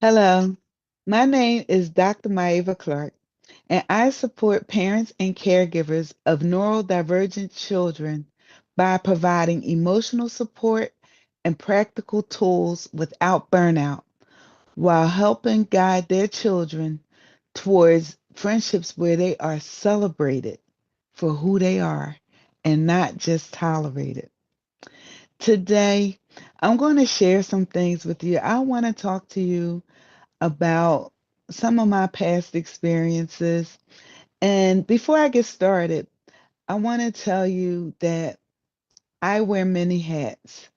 Hello, my name is Dr. Maeva Clark, and I support parents and caregivers of neurodivergent children by providing emotional support and practical tools without burnout while helping guide their children towards friendships where they are celebrated for who they are and not just tolerated. Today, I'm going to share some things with you. I want to talk to you about some of my past experiences. And before I get started, I want to tell you that I wear many hats.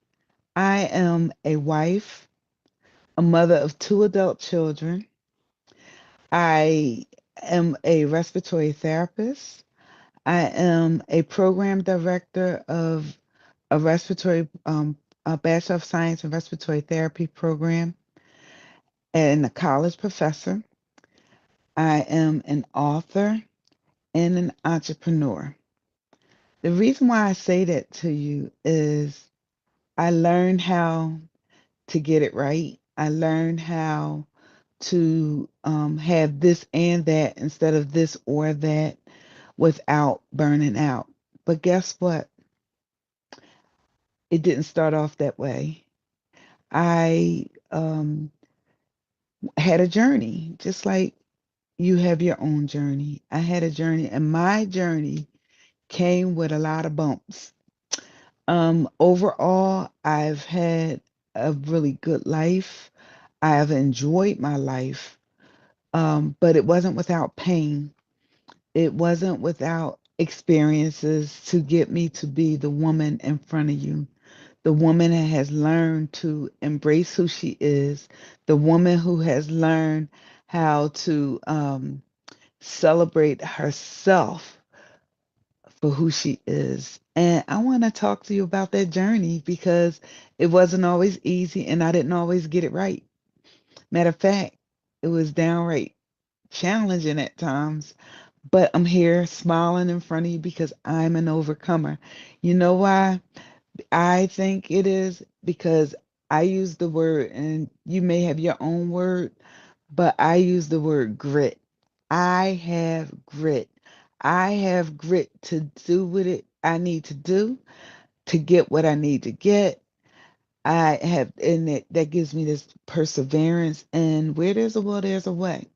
I am a wife, a mother of two adult children. I am a respiratory therapist. I am a program director of a Bachelor of Science in Respiratory Therapy program and a college professor. I am an author and an entrepreneur. The reason why I say that to you is I learned how to get it right. I learned how to have this and that instead of this or that without burning out. But guess what? It didn't start off that way. I had a journey, just like you have your own journey. I had a journey, and my journey came with a lot of bumps. Overall, I've had a really good life. I have enjoyed my life, but it wasn't without pain. It wasn't without experiences to get me to be the woman in front of you, the woman that has learned to embrace who she is, the woman who has learned how to celebrate herself for who she is. And I want to talk to you about that journey because it wasn't always easy and I didn't always get it right. Matter of fact, it was downright challenging at times, but I'm here smiling in front of you because I'm an overcomer. You know why? I think it is because I use the word, and you may have your own word, but I use the word grit. I have grit. I have grit to do what it I need to do to get what I need to get. I have, and that gives me this perseverance. And where there's a will, there's a way.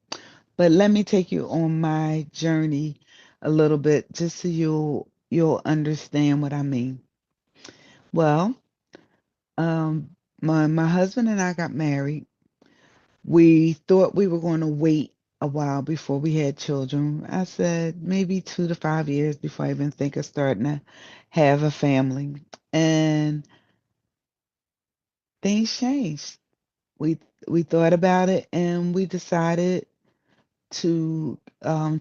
But let me take you on my journey a little bit, just so you'll understand what I mean. Well, my husband and I got married. We thought we were going to wait a while before we had children. I said maybe 2 to 5 years before I even think of starting to have a family. And things changed. We we thought about it and we decided to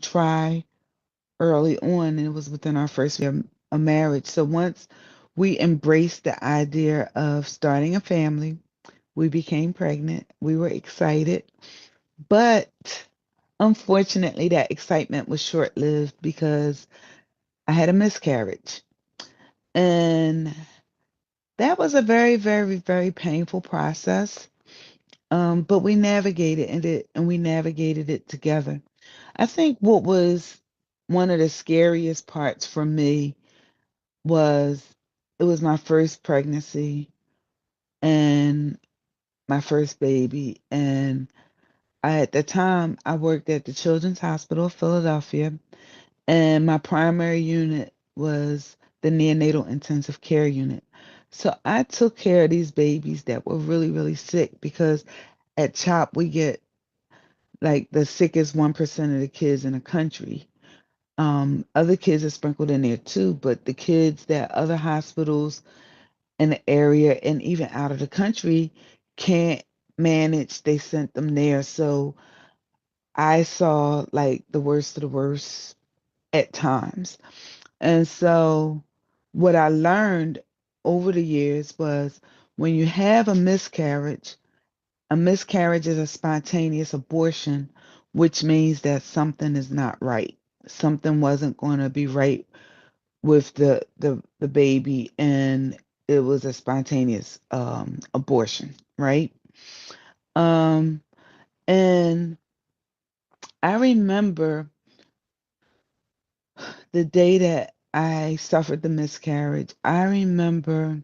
try early on. And it was within our first year of marriage. So once we embraced the idea of starting a family, we became pregnant. We were excited, but unfortunately, that excitement was short lived because I had a miscarriage. And that was a very, very, very painful process. But we navigated it and we navigated it together. I think what was one of the scariest parts for me was it was my first pregnancy and my first baby. And at the time, I worked at the Children's Hospital of Philadelphia. And my primary unit was the neonatal intensive care unit. So I took care of these babies that were really, really sick because at CHOP we get like the sickest 1% of the kids in the country. Other kids are sprinkled in there too, but the kids that other hospitals in the area and even out of the country can't manage, they sent them there. So I saw like the worst of the worst at times. And so, what I learned over the years was when you have a miscarriage is a spontaneous abortion, which means that something is not right. Something wasn't going to be right with the baby, and it was a spontaneous abortion, right? Um, And I remember the day that I suffered the miscarriage. I remember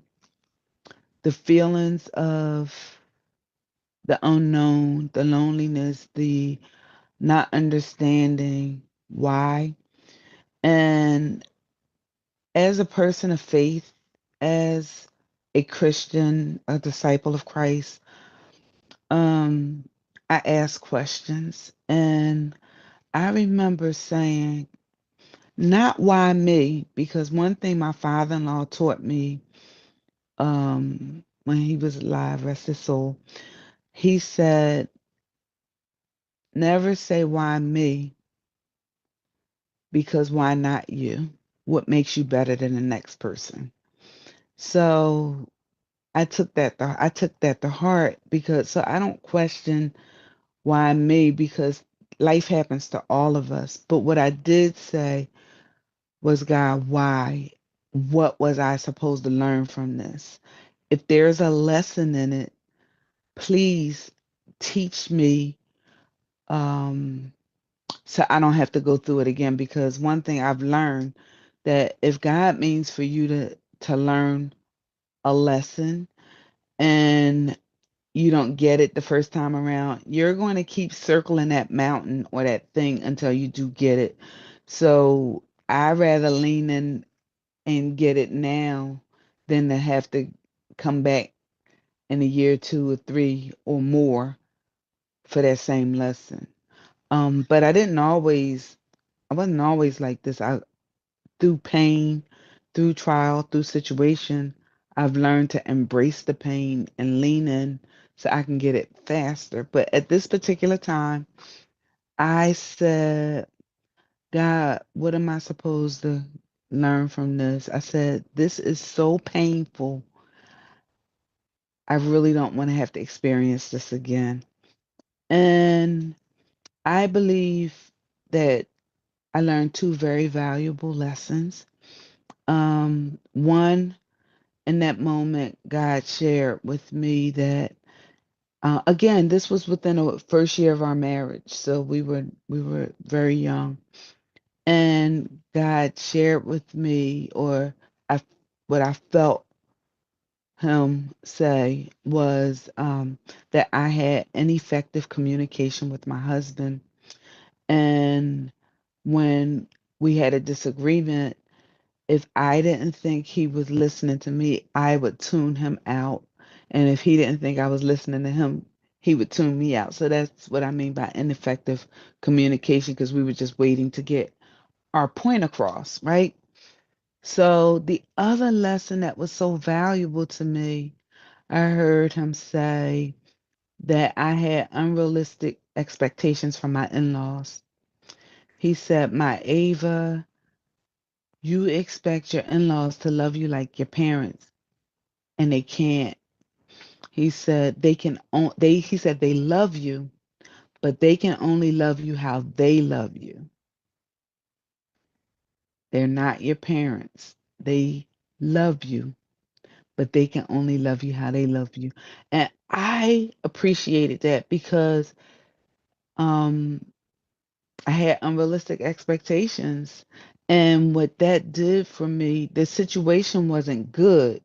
the feelings of the unknown, the loneliness, the not understanding why. And as a person of faith, as a Christian, a disciple of Christ, um, I asked questions. And I remember saying, not why me, because one thing my father in law taught me when he was alive, rest his soul, he said, never say why me, because why not you? What makes you better than the next person? So I took that to heart because so I don't question why me because life happens to all of us. But what I did say was, God, why? What was I supposed to learn from this? If there's a lesson in it, please teach me, um, so I don't have to go through it again. Because one thing I've learned that if God means for you to learn a lesson and you don't get it the first time around, you're going to keep circling that mountain or that thing until you do get it. So I rather lean in and get it now than to have to come back in a year, 2 or 3 or more for that same lesson. But I wasn't always like this. I through pain, through trial, through situation, I've learned to embrace the pain and lean in so I can get it faster. But at this particular time, I said, God, what am I supposed to learn from this? I said, this is so painful. I really don't want to have to experience this again. And I believe that I learned two very valuable lessons. One, in that moment, God shared with me that again, this was within the first year of our marriage, so we were very young, and God shared with me, or I what I felt Him say was that I had ineffective communication with my husband, and when we had a disagreement, if I didn't think he was listening to me, I would tune him out. And if he didn't think I was listening to him, he would tune me out. So that's what I mean by ineffective communication because we were just waiting to get our point across, right? So the other lesson that was so valuable to me, I heard him say that I had unrealistic expectations from my in laws. He said, my Ava, you expect your in laws to love you like your parents, and they can't. He said he said they love you, but they can only love you how they love you. They're not your parents. They love you, but they can only love you how they love you. And I appreciated that because um I had unrealistic expectations. And what that did for me, the situation wasn't good.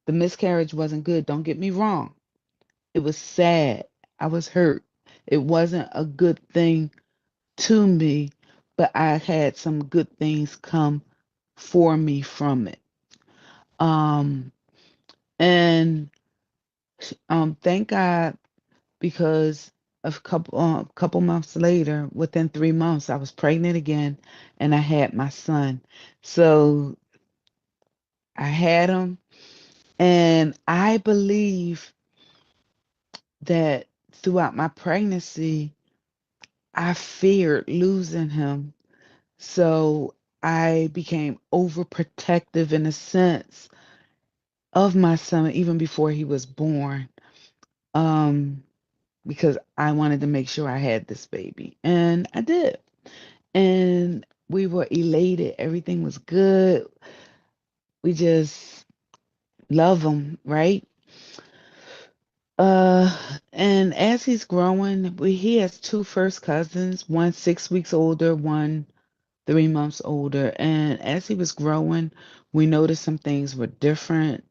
The miscarriage wasn't good. Don't get me wrong. It was sad. I was hurt. It wasn't a good thing to me, but I had some good things come for me from it. Um, and thank God because a couple months later, within 3 months, I was pregnant again, and I had my son. So I had him, and I believe that throughout my pregnancy, I feared losing him. So I became overprotective in a sense of my son even before he was born. Um, because I wanted to make sure I had this baby. And I did. And we were elated. Everything was good. We just love him, right? And as he's growing, he has two first cousins, one 6 weeks older, one 3 months older. And as he was growing, we noticed some things were different.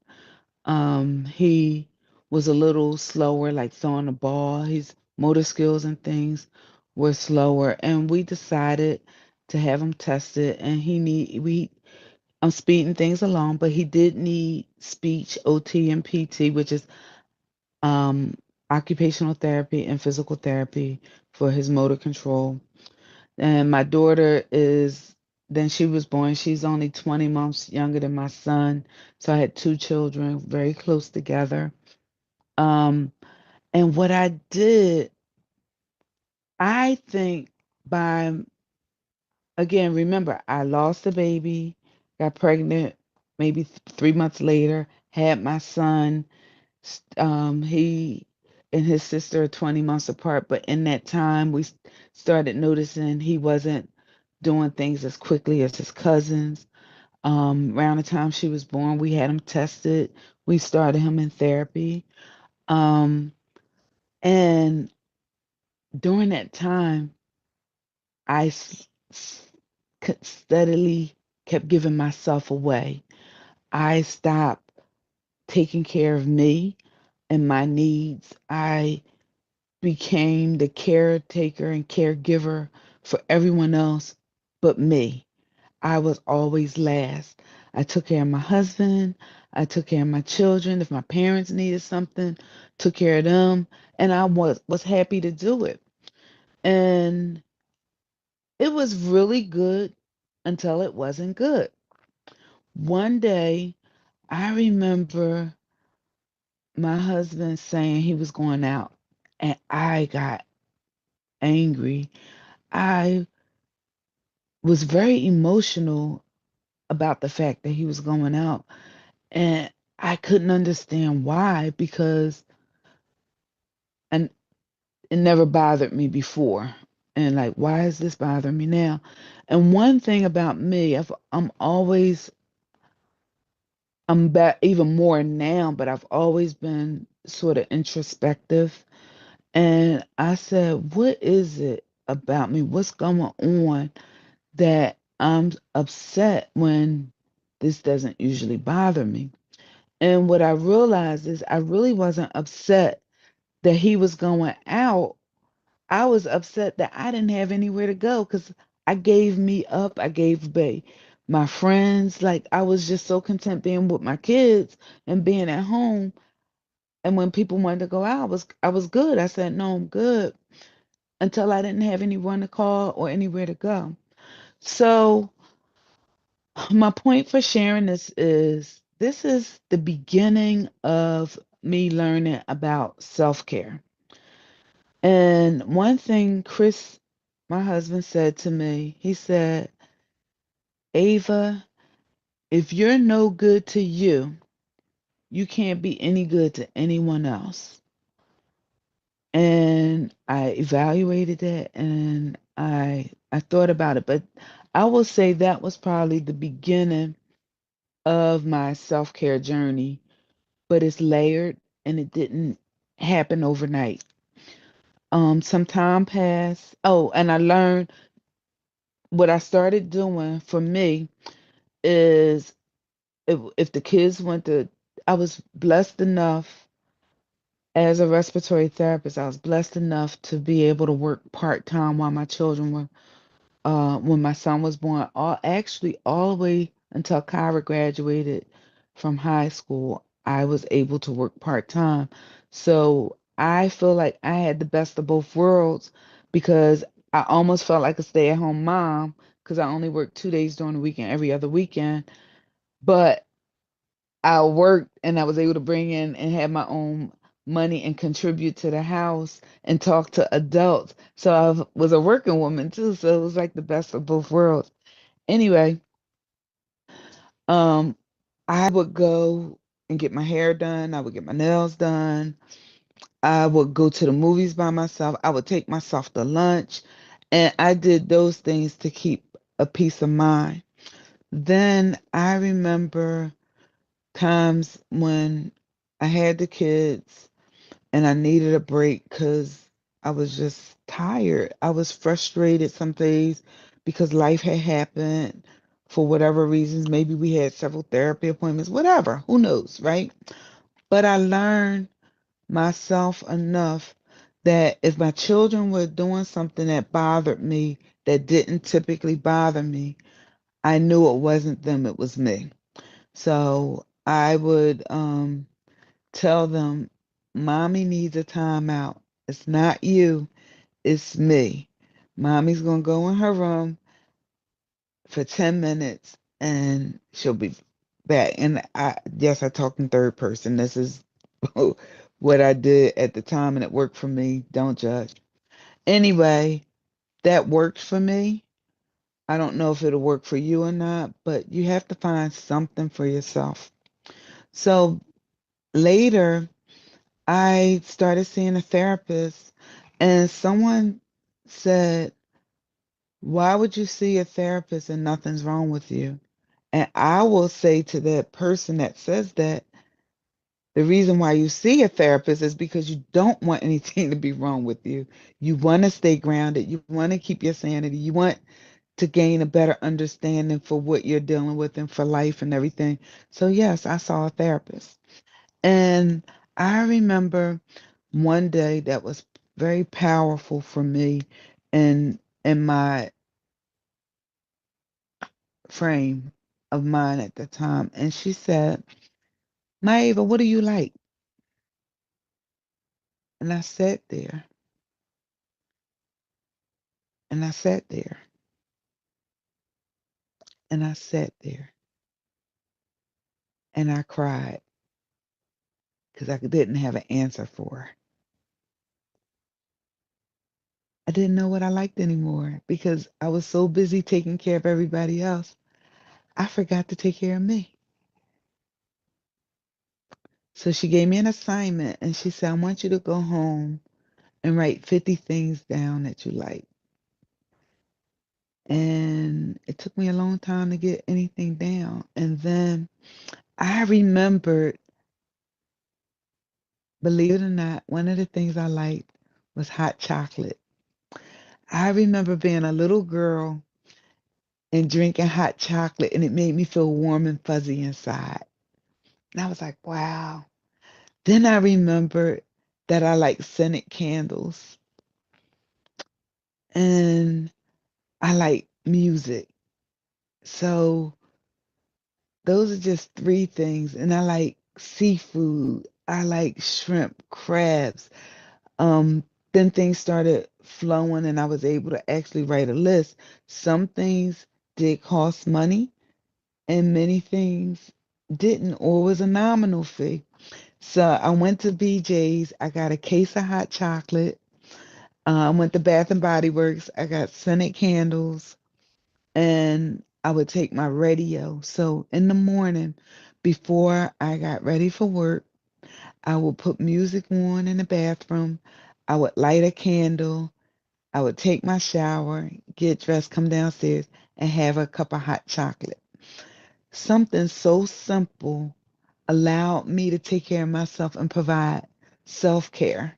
He was a little slower, like throwing a ball. His motor skills and things were slower, and we decided to have him tested. And I'm speeding things along, but he did need speech, OT, and PT, which is um, occupational therapy and physical therapy for his motor control. And my daughter is, then she was born, she's only 20 months younger than my son. So I had two children very close together. Um, and what I did, I think by, again, remember, I lost a baby, got pregnant maybe 3 months later, had my son. He and his sister are 20 months apart, but in that time, started noticing he wasn't doing things as quickly as his cousins. Around the time she was born, we had him tested. We started him in therapy. Um, and during that time, I steadily kept giving myself away. I stopped taking care of me and my needs. I became the caretaker and caregiver for everyone else but me. I was always last. I took care of my husband. I took care of my children. If my parents needed something, took care of them, and I was happy to do it. And it was really good until it wasn't good. One day, I remember my husband saying he was going out, and I got angry. I was very emotional about the fact that he was going out, and I couldn't understand why because and it never bothered me before. And like, why is this bothering me now? And one thing about me, I'm back even more now, but I've always been sort of introspective. And I said, what is it about me? What's going on that I'm upset when this doesn't usually bother me? And what I realized is I really wasn't upset that he was going out. I was upset that I didn't have anywhere to go because I gave me up. I gave my friends. Like I was just so content being with my kids and being at home. And when people wanted to go out, I was good. I said, no, I'm good until I didn't have anyone to call or anywhere to go. So my point for sharing this is the beginning of me learning about self-care. And one thing Chris, my husband, said to me, he said, Ava, if you're no good to you, you can't be any good to anyone else. And I evaluated that and I thought about it, but I will say that was probably the beginning of my self-care journey, but it's layered and it didn't happen overnight. Some time passed. Oh, and I learned what I started doing for me is if the kids went to, I was blessed enough as a respiratory therapist, I was blessed enough to be able to work part time while my children were, when my son was born, all the way until Kyra graduated from high school, I was able to work part time. So I feel like I had the best of both worlds because I almost felt like a stay at home mom because I only worked 2 days during the weekend, every other weekend. But I worked and I was able to bring in and have my own money and contribute to the house and talk to adults. So was a working woman too. So it was like the best of both worlds. Anyway, um, I would go and get my hair done. I would get my nails done. I would go to the movies by myself. I would take myself to lunch. And I did those things to keep a peace of mind. Then I remember times when I had the kids and I needed a break because I was just tired. I was frustrated some days because life had happened for whatever reasons. Maybe we had several therapy appointments, whatever, who knows, right? But I learned myself enough that if my children were doing something that bothered me, that didn't typically bother me, I knew it wasn't them, it was me. So I would tell them, Mommy needs a timeout. It's not you, it's me. Mommy's going to go in her room for 10 minutes and she'll be back. And yes, I talk in third person. This is what I did at the time and it worked for me. Don't judge. Anyway, that worked for me. I don't know if it'll work for you or not, but you have to find something for yourself. So later, I started seeing a therapist, and someone said, why would you see a therapist and nothing's wrong with you? And I will say to that person that says that, the reason why you see a therapist is because you don't want anything to be wrong with you. You want to stay grounded. You want to keep your sanity. You want to gain a better understanding for what you're dealing with and for life and everything. So, yes, I saw a therapist. And I remember one day that was very powerful for me in my frame of mind at the time. And she said, Maeva, what do you like? And I sat there and I sat there and I sat there and I cried because I didn't have an answer for her. I didn't know what I liked anymore because I was so busy taking care of everybody else. I forgot to take care of me. So she gave me an assignment and she said, I want you to go home and write 50 things down that you like. And it took me a long time to get anything down. And then I remembered, believe it or not, one of the things I liked was hot chocolate. I remember being a little girl and drinking hot chocolate, and it made me feel warm and fuzzy inside. And I was like, wow. Then I remembered that I like scented candles and I like music. So those are just three things. And I like seafood. I like shrimp, crabs. Um, then things started flowing and I was able to actually write a list. Some things did cost money and many things didn't or was a nominal fee. So I went to BJ's. I got a case of hot chocolate. I went to Bath and Body Works. I got scented candles and I would take my radio. So in the morning, before I got ready for work, I would put music on in the bathroom. I would light a candle. I would take my shower, get dressed, come downstairs, and have a cup of hot chocolate. Something so simple allowed me to take care of myself and provide self care.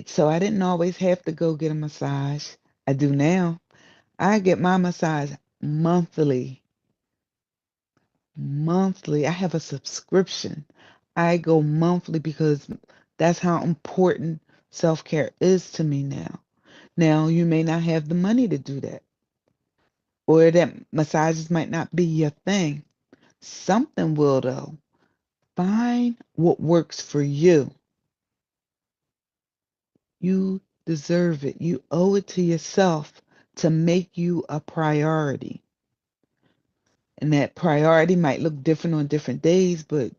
So I didn't always have to go get a massage. I do now. I get my massage monthly. Monthly. I have a subscription. I go monthly because that's how important self care is to me now. Now, you may not have the money to do that, or that massages might not be your thing. Something will, though. Find what works for you. You deserve it. You owe it to yourself to make you a priority. And that priority might look different on different days, but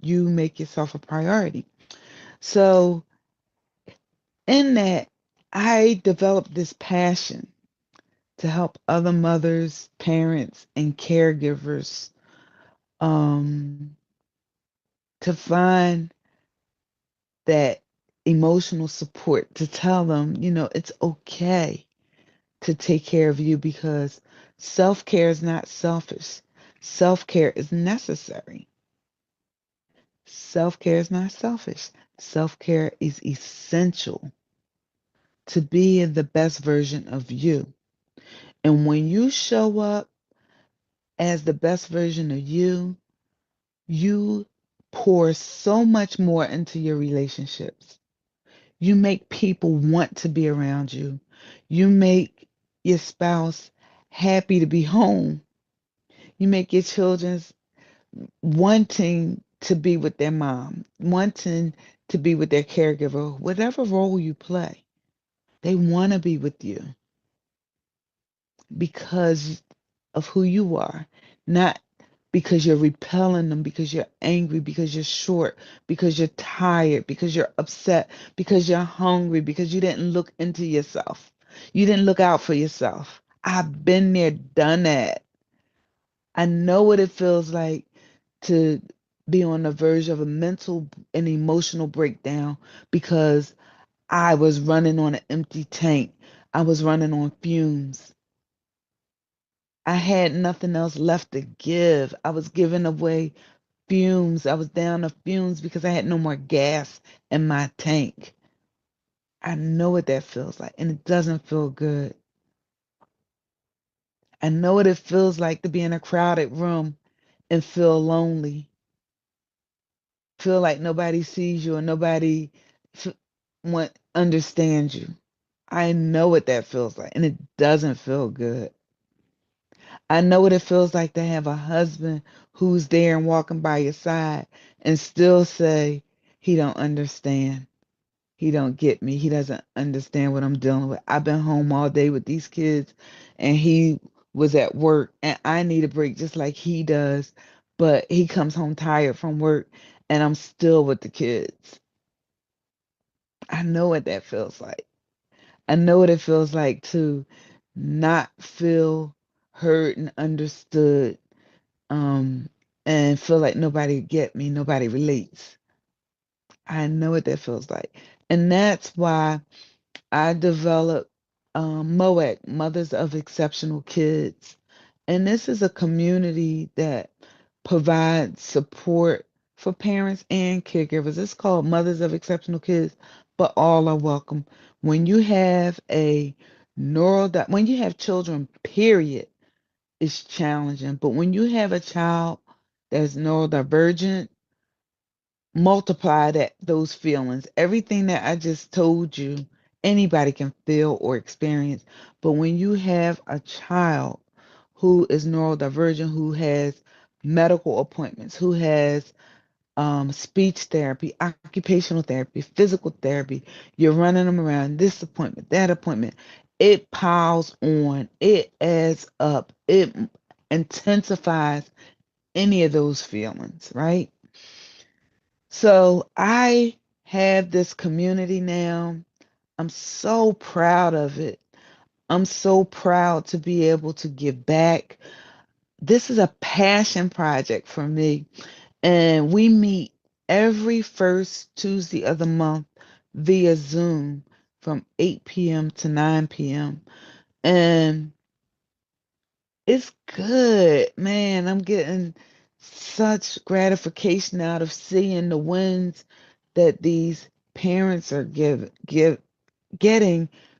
you make yourself a priority. So, in that, I developed this passion to help other mothers, parents, and caregivers um, to find that emotional support, to tell them, it's okay to take care of you because self care is not selfish. Self care is necessary. Self care is not selfish. Self care is essential to be the best version of you. And when you show up as the best version of you, you pour so much more into your relationships. You make people want to be around you. You make your spouse happy to be home. You make your children wanting to be with their mom, wanting to be with their caregiver, whatever role you play. They want to be with you because of who you are, not because you're repelling them, because you're angry, because you're short, because you're tired, because you're upset, because you're hungry, because you didn't look into yourself. You didn't look out for yourself. I've been there, done that. I know what it feels like to be on the verge of a mental and emotional breakdown because I was running on an empty tank. I was running on fumes. I had nothing else left to give. I was giving away fumes. I was down to fumes because I had no more gas in my tank. I know what that feels like, and it doesn't feel good. I know what it feels like to be in a crowded room and feel lonely, feel like nobody sees you or nobody f- understands you. I know what that feels like, and it doesn't feel good. I know what it feels like to have a husband who's there and walking by your side and still say he don't understand. He don't get me. He doesn't understand what I'm dealing with. I've been home all day with these kids and he was at work and I need a break just like he does, but he comes home tired from work and I'm still with the kids. I know what that feels like. I know what it feels like to not feel heard and understood, um, and feel like nobody get me, nobody relates. I know what that feels like. And that's why I developed MOAC, Mothers of Exceptional Kids. And this is a community that provides support for parents and caregivers. It's called Mothers of Exceptional Kids, but all are welcome. When you have a when you have children, period, it's challenging. But when you have a child that's neurodivergent, multiply those feelings. Everything that I just told you, anybody can feel or experience. But when you have a child who is neurodivergent, who has medical appointments, who has speech therapy, occupational therapy, physical therapy, you're running them around this appointment, that appointment. It piles on, it adds up, it intensifies any of those feelings, right? So I have this community now. I'm so proud of it. I'm so proud to be able to give back. This is a passion project for me. And we meet every first Tuesday of the month via Zoom from 8 p.m. to 9 p.m. And it's good, man. I'm getting such gratification out of seeing the wins that these parents are getting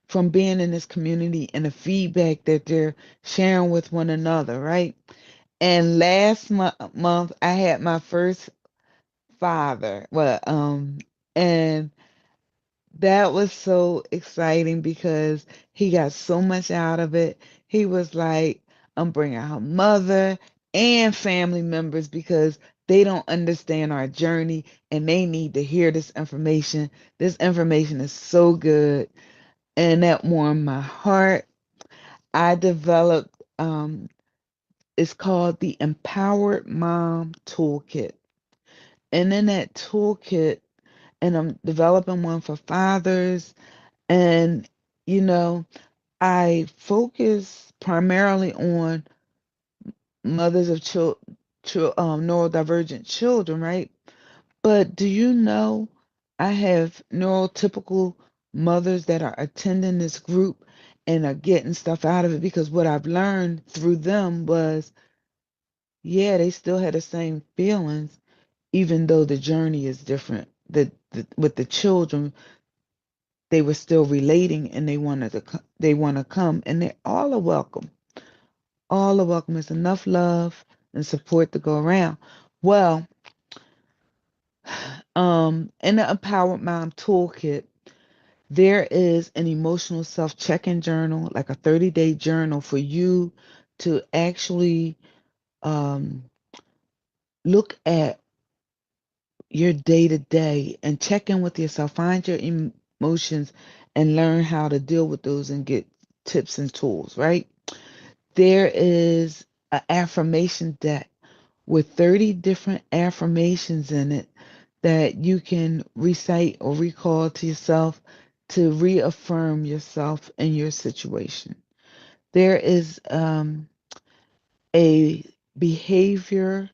from being in this community and the feedback that they're sharing with one another, right? And last month I had my first father. And that was so exciting because he got so much out of it. He was like, I'm bringing her mother and family members because they don't understand our journey and they need to hear this information. This information is so good. And that warmed my heart. I developed, it's called the Empowered Mom Toolkit. And in that toolkit, and I'm developing one for fathers, and you know, I focus primarily on mothers of neurodivergent children, right? But do you know I have neurotypical mothers that are attending this group and are getting stuff out of it because what I've learned through them was, yeah, they still had the same feelings, even though the journey is different. with the children, they were still relating and they want to come, and they all are welcome. All are welcome. There's enough love and support to go around. Well, in the Empowered Mom Toolkit, there is an emotional self check-in journal, like a 30-day journal for you to actually um, look at your day to day and check in with yourself, find your emotions, and learn how to deal with those and get tips and tools, right? There is an affirmation deck with 30 different affirmations in it that you can recite or recall to yourself to reaffirm yourself and your situation. There is a behavior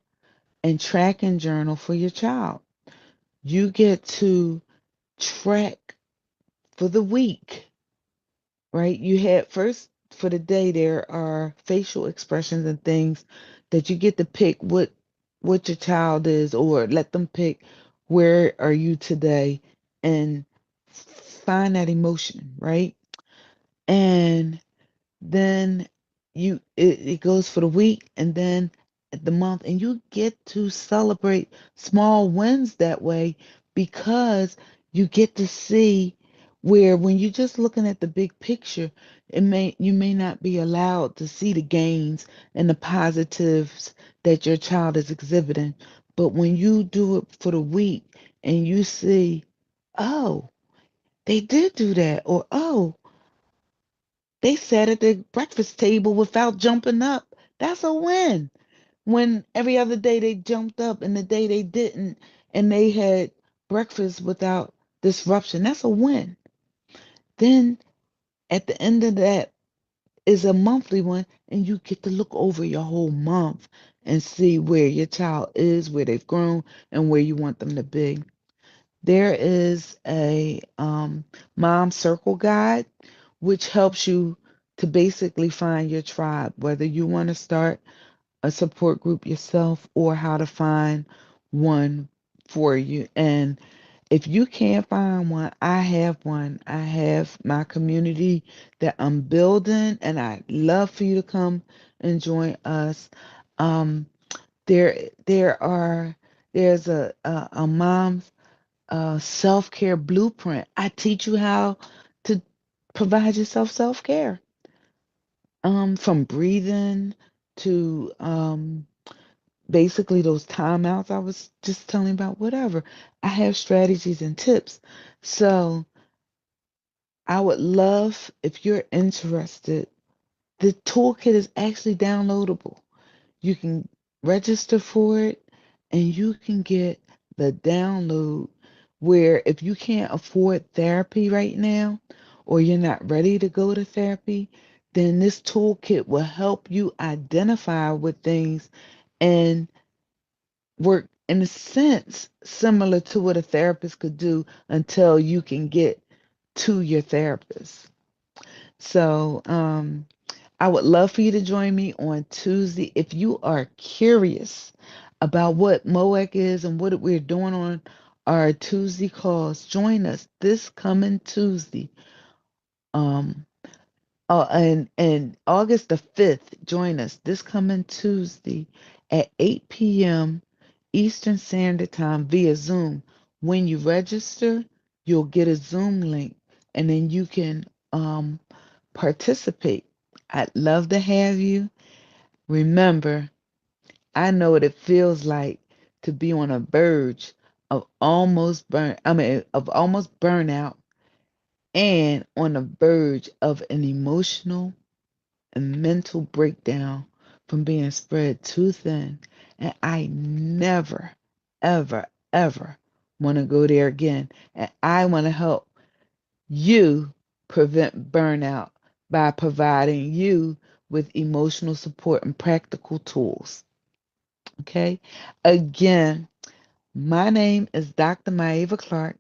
and tracking journal for your child. You get to track for the week, right? You had first for the day, there are facial expressions and things that you get to pick what your child is, or let them pick where are you today and find that emotion, right? And then it goes for the week and then the month, and you get to celebrate small wins that way, because you get to see where when you're just looking at the big picture, you may not be allowed to see the gains and the positives that your child is exhibiting. But when you do it for the week and you see, oh, they did do that, or oh, they sat at the breakfast table without jumping up. That's a win. When every other day they jumped up and the day they didn't, and they had breakfast without disruption, that's a win. Then at the end of that is a monthly one, and you get to look over your whole month and see where your child is, where they've grown, and where you want them to be. There is a mom circle guide, which helps you to basically find your tribe, whether you want to start a support group yourself or how to find one for you. And if you can't find one, I have one. I have my community that I'm building, and I'd love for you to come and join us. Um, there are there's a mom's self care blueprint. I teach you how to provide yourself self care, from breathing to basically those timeouts I was just telling you about, whatever. I have strategies and tips. So I would love if you're interested. The toolkit is actually downloadable. You can register for it and you can get the download where if you can't afford therapy right now or you're not ready to go to therapy, then this toolkit will help you identify with things and work in a sense similar to what a therapist could do until you can get to your therapist. So, I would love for you to join me on Tuesday. If you are curious about what MOAC is and what we're doing on our Tuesday calls, join us this coming Tuesday. Um, and August the 5th, join us this coming Tuesday at 8 p.m. Eastern Standard Time via Zoom. When you register, you'll get a Zoom link and then you can participate. I'd love to have you. Remember, I know what it feels like to be on a verge of almost burnout and on the verge of an emotional and mental breakdown from being spread too thin. And I never, ever, ever want to go there again. And I want to help you prevent burnout by providing you with emotional support and practical tools. Okay? Again, my name is Dr. Maeva Clark,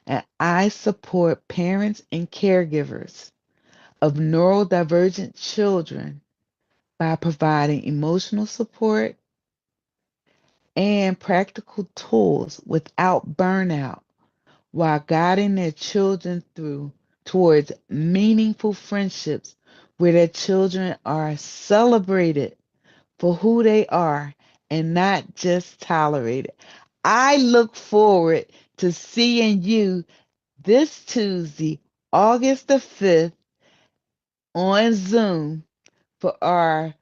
and I support parents and caregivers of neurodivergent children by providing emotional support and practical tools without burnout while guiding their children through towards meaningful friendships where their children are celebrated for who they are and not just tolerated. I look forward to seeing you this Tuesday, August the 5th, on Zoom for our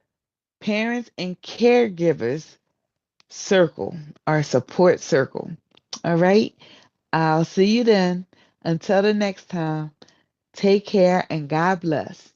Parents and Caregivers Circle, our support circle. All right? I'll see you then. Until the next time, take care and God bless.